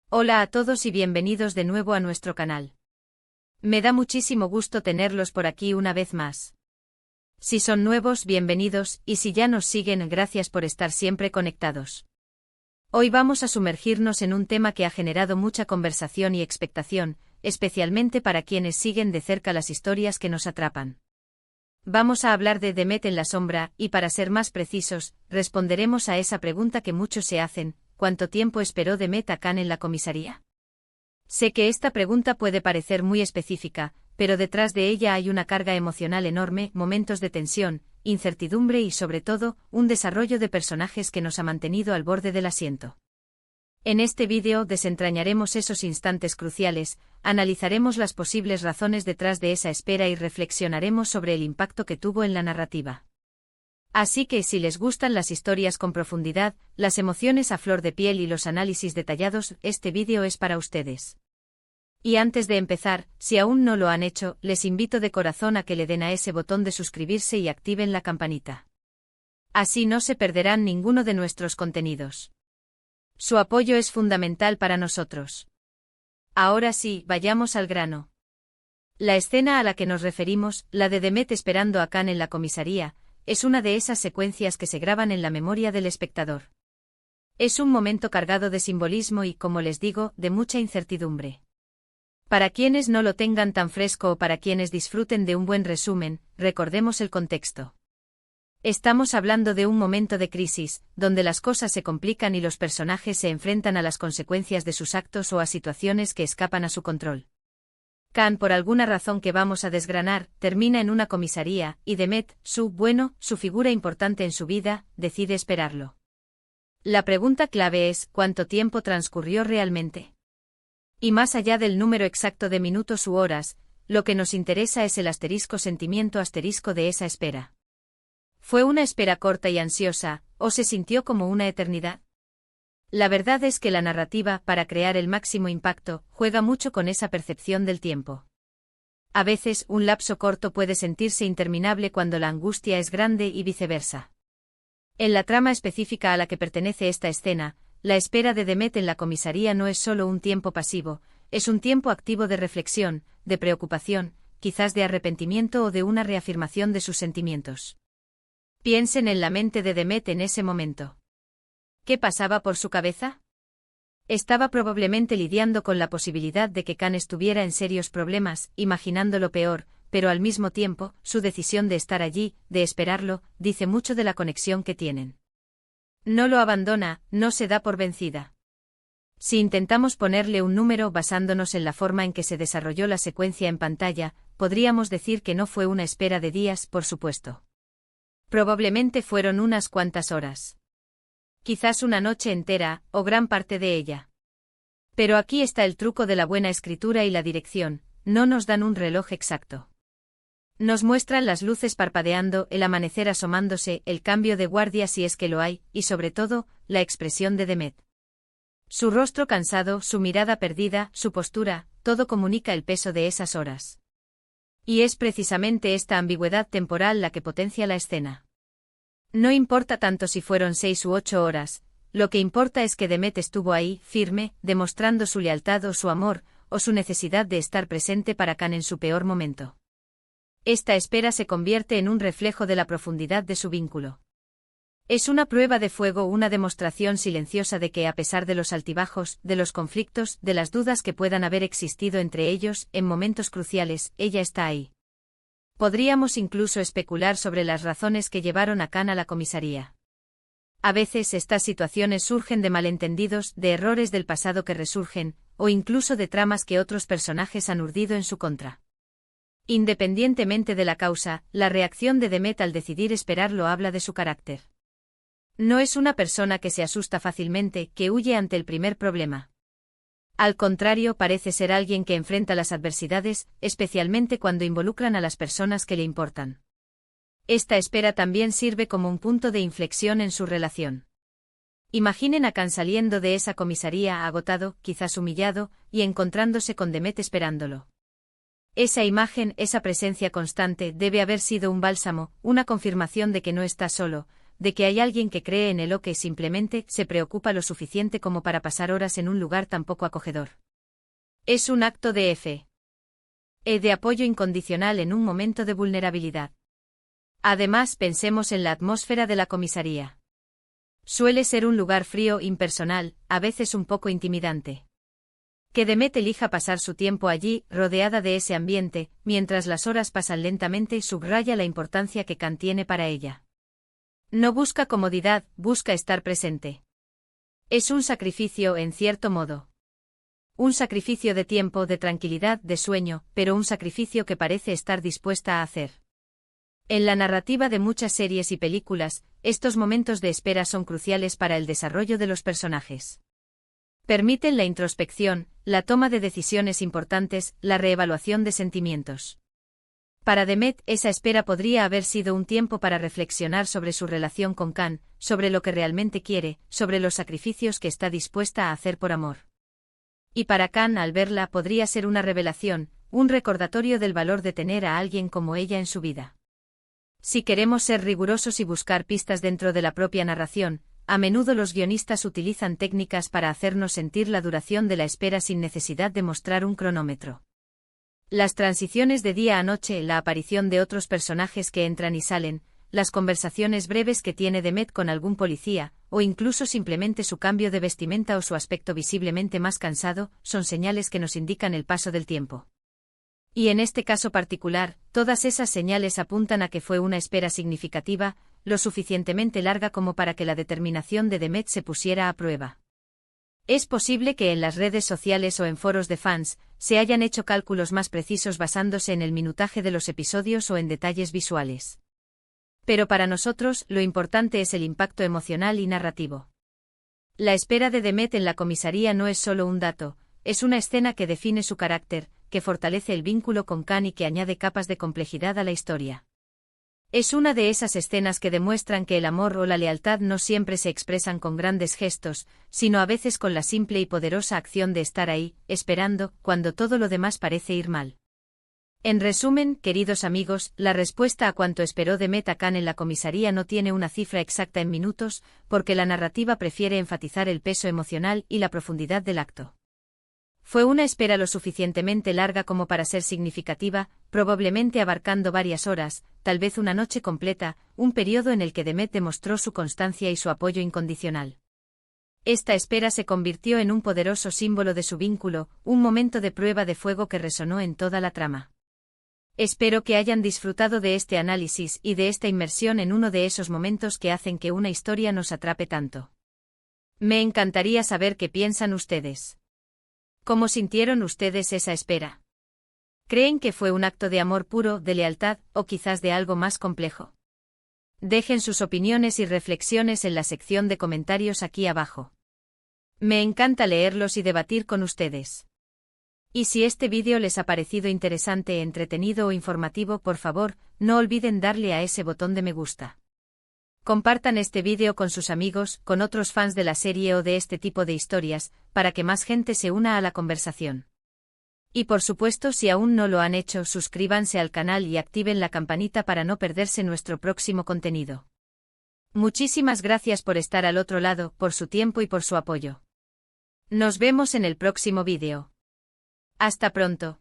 Hola a todos y bienvenidos de nuevo a nuestro canal. Me da muchísimo gusto tenerlos por aquí una vez más. Si son nuevos, bienvenidos, y si ya nos siguen, gracias por estar siempre conectados. Hoy vamos a sumergirnos en un tema que ha generado mucha conversación y expectación, especialmente para quienes siguen de cerca las historias que nos atrapan. Vamos a hablar de Demet en la sombra, y para ser más precisos, responderemos a esa pregunta que muchos se hacen: ¿cuánto tiempo esperó Demet a Can en la comisaría? Sé que esta pregunta puede parecer muy específica, pero detrás de ella hay una carga emocional enorme, momentos de tensión, incertidumbre y sobre todo, un desarrollo de personajes que nos ha mantenido al borde del asiento. En este vídeo desentrañaremos esos instantes cruciales, analizaremos las posibles razones detrás de esa espera y reflexionaremos sobre el impacto que tuvo en la narrativa. Así que si les gustan las historias con profundidad, las emociones a flor de piel y los análisis detallados, este vídeo es para ustedes. Y antes de empezar, si aún no lo han hecho, les invito de corazón a que le den a ese botón de suscribirse y activen la campanita. Así no se perderán ninguno de nuestros contenidos. Su apoyo es fundamental para nosotros. Ahora sí, vayamos al grano. La escena a la que nos referimos, la de Demet esperando a Can en la comisaría, es una de esas secuencias que se graban en la memoria del espectador. Es un momento cargado de simbolismo y, como les digo, de mucha incertidumbre. Para quienes no lo tengan tan fresco o para quienes disfruten de un buen resumen, recordemos el contexto. Estamos hablando de un momento de crisis, donde las cosas se complican y los personajes se enfrentan a las consecuencias de sus actos o a situaciones que escapan a su control. Can, por alguna razón que vamos a desgranar, termina en una comisaría, y Demet, su figura importante en su vida, decide esperarlo. La pregunta clave es: ¿cuánto tiempo transcurrió realmente? Y más allá del número exacto de minutos u horas, lo que nos interesa es el sentimiento de esa espera. ¿Fue una espera corta y ansiosa, o se sintió como una eternidad? La verdad es que la narrativa, para crear el máximo impacto, juega mucho con esa percepción del tiempo. A veces, un lapso corto puede sentirse interminable cuando la angustia es grande y viceversa. En la trama específica a la que pertenece esta escena, la espera de Demet en la comisaría no es solo un tiempo pasivo, es un tiempo activo de reflexión, de preocupación, quizás de arrepentimiento o de una reafirmación de sus sentimientos. Piensen en la mente de Demet en ese momento. ¿Qué pasaba por su cabeza? Estaba probablemente lidiando con la posibilidad de que Can estuviera en serios problemas, imaginando lo peor, pero al mismo tiempo, su decisión de estar allí, de esperarlo, dice mucho de la conexión que tienen. No lo abandona, no se da por vencida. Si intentamos ponerle un número basándonos en la forma en que se desarrolló la secuencia en pantalla, podríamos decir que no fue una espera de días, por supuesto. Probablemente fueron unas cuantas horas. Quizás una noche entera, o gran parte de ella. Pero aquí está el truco de la buena escritura y la dirección: no nos dan un reloj exacto. Nos muestran las luces parpadeando, el amanecer asomándose, el cambio de guardia si es que lo hay, y sobre todo, la expresión de Demet. Su rostro cansado, su mirada perdida, su postura, todo comunica el peso de esas horas. Y es precisamente esta ambigüedad temporal la que potencia la escena. No importa tanto si fueron 6 u 8 horas, lo que importa es que Demet estuvo ahí, firme, demostrando su lealtad o su amor, o su necesidad de estar presente para Can en su peor momento. Esta espera se convierte en un reflejo de la profundidad de su vínculo. Es una prueba de fuego, una demostración silenciosa de que, a pesar de los altibajos, de los conflictos, de las dudas que puedan haber existido entre ellos, en momentos cruciales, ella está ahí. Podríamos incluso especular sobre las razones que llevaron a Can a la comisaría. A veces estas situaciones surgen de malentendidos, de errores del pasado que resurgen, o incluso de tramas que otros personajes han urdido en su contra. Independientemente de la causa, la reacción de Demet al decidir esperarlo habla de su carácter. No es una persona que se asusta fácilmente, que huye ante el primer problema. Al contrario, parece ser alguien que enfrenta las adversidades, especialmente cuando involucran a las personas que le importan. Esta espera también sirve como un punto de inflexión en su relación. Imaginen a Can saliendo de esa comisaría agotado, quizás humillado, y encontrándose con Demet esperándolo. Esa imagen, esa presencia constante, debe haber sido un bálsamo, una confirmación de que no está solo, de que hay alguien que cree en él o que simplemente se preocupa lo suficiente como para pasar horas en un lugar tan poco acogedor. Es un acto de fe. De apoyo incondicional en un momento de vulnerabilidad. Además, pensemos en la atmósfera de la comisaría. Suele ser un lugar frío, impersonal, a veces un poco intimidante. Que Demet elija pasar su tiempo allí, rodeada de ese ambiente, mientras las horas pasan lentamente, subraya la importancia que Khan tiene para ella. No busca comodidad, busca estar presente. Es un sacrificio, en cierto modo. Un sacrificio de tiempo, de tranquilidad, de sueño, pero un sacrificio que parece estar dispuesta a hacer. En la narrativa de muchas series y películas, estos momentos de espera son cruciales para el desarrollo de los personajes. Permiten la introspección, la toma de decisiones importantes, la reevaluación de sentimientos. Para Demet, esa espera podría haber sido un tiempo para reflexionar sobre su relación con Khan, sobre lo que realmente quiere, sobre los sacrificios que está dispuesta a hacer por amor. Y para Khan, al verla, podría ser una revelación, un recordatorio del valor de tener a alguien como ella en su vida. Si queremos ser rigurosos y buscar pistas dentro de la propia narración, a menudo los guionistas utilizan técnicas para hacernos sentir la duración de la espera sin necesidad de mostrar un cronómetro. Las transiciones de día a noche, la aparición de otros personajes que entran y salen, las conversaciones breves que tiene Demet con algún policía, o incluso simplemente su cambio de vestimenta o su aspecto visiblemente más cansado, son señales que nos indican el paso del tiempo. Y en este caso particular, todas esas señales apuntan a que fue una espera significativa, lo suficientemente larga como para que la determinación de Demet se pusiera a prueba. Es posible que en las redes sociales o en foros de fans, se hayan hecho cálculos más precisos basándose en el minutaje de los episodios o en detalles visuales. Pero para nosotros, lo importante es el impacto emocional y narrativo. La espera de Demet en la comisaría no es solo un dato, es una escena que define su carácter, que fortalece el vínculo con Khan y que añade capas de complejidad a la historia. Es una de esas escenas que demuestran que el amor o la lealtad no siempre se expresan con grandes gestos, sino a veces con la simple y poderosa acción de estar ahí, esperando, cuando todo lo demás parece ir mal. En resumen, queridos amigos, la respuesta a cuánto esperó Demet a Khan en la comisaría no tiene una cifra exacta en minutos, porque la narrativa prefiere enfatizar el peso emocional y la profundidad del acto. Fue una espera lo suficientemente larga como para ser significativa, probablemente abarcando varias horas, tal vez una noche completa, un periodo en el que Demet demostró su constancia y su apoyo incondicional. Esta espera se convirtió en un poderoso símbolo de su vínculo, un momento de prueba de fuego que resonó en toda la trama. Espero que hayan disfrutado de este análisis y de esta inmersión en uno de esos momentos que hacen que una historia nos atrape tanto. Me encantaría saber qué piensan ustedes. ¿Cómo sintieron ustedes esa espera? ¿Creen que fue un acto de amor puro, de lealtad, o quizás de algo más complejo? Dejen sus opiniones y reflexiones en la sección de comentarios aquí abajo. Me encanta leerlos y debatir con ustedes. Y si este vídeo les ha parecido interesante, entretenido o informativo, por favor, no olviden darle a ese botón de me gusta. Compartan este vídeo con sus amigos, con otros fans de la serie o de este tipo de historias, para que más gente se una a la conversación. Y por supuesto, si aún no lo han hecho, suscríbanse al canal y activen la campanita para no perderse nuestro próximo contenido. Muchísimas gracias por estar al otro lado, por su tiempo y por su apoyo. Nos vemos en el próximo vídeo. Hasta pronto.